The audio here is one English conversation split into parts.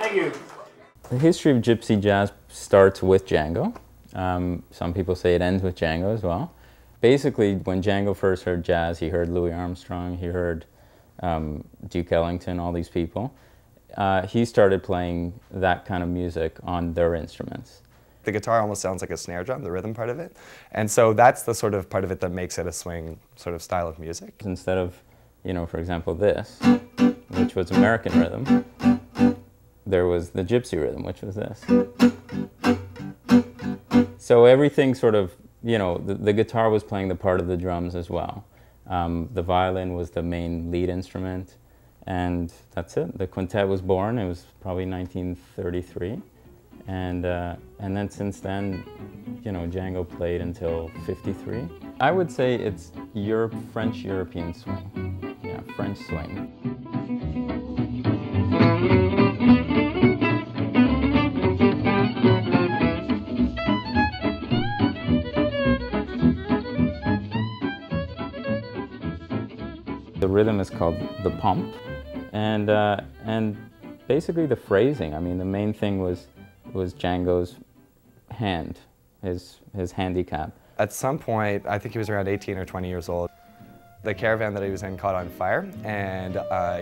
Thank you. The history of gypsy jazz starts with Django. Some people say it ends with Django as well. Basically, when Django first heard jazz, he heard Louis Armstrong, he heard Duke Ellington, all these people. He started playing that kind of music on their instruments. The guitar almost sounds like a snare drum, the rhythm part of it. And so that's the sort of part of it that makes it a swing sort of style of music. Instead of, you know, for example, this, which was American rhythm, there was the gypsy rhythm, which was this. So everything sort of, you know, the guitar was playing the part of the drums as well. The violin was the main lead instrument, and that's it. The quintet was born. It was probably 1933, and then since then, you know, Django played until '53. I would say it's French-European swing. Yeah, French swing. The rhythm is called the pump, and basically the phrasing. I mean, the main thing was Django's hand, his handicap. At some point, I think he was around 18 or 20 years old, the caravan that he was in caught on fire, and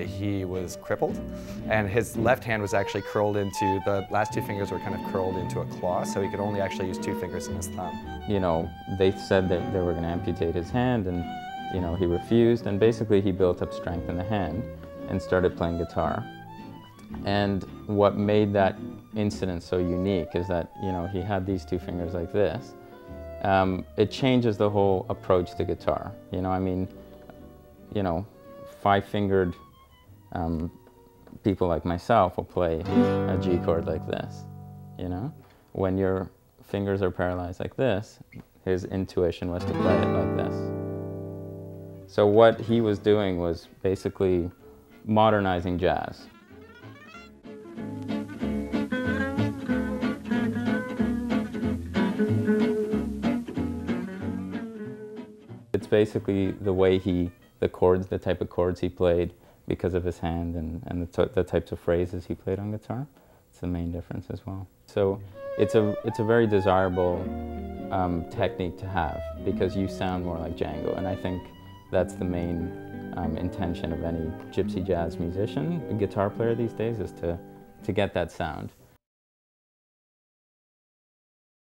he was crippled, and his left hand was actually curled into, the last two fingers were kind of curled into a claw, so he could only actually use 2 fingers and his thumb. You know, they said that they were going to amputate his hand, and you know, he refused, and basically he built up strength in the hand and started playing guitar. And what made that incident so unique is that, you know, he had these 2 fingers like this. It changes the whole approach to guitar. You know, I mean, you know, 5-fingered people like myself will play a G chord like this, you know? When your fingers are paralyzed like this, his intuition was to play it like this. So what he was doing was basically modernizing jazz. It's basically the way the chords, the type of chords he played because of his hand and the types of phrases he played on guitar. It's the main difference as well. So it's a very desirable technique to have because you sound more like Django, and I think that's the main intention of any gypsy jazz musician, a guitar player these days, is to get that sound.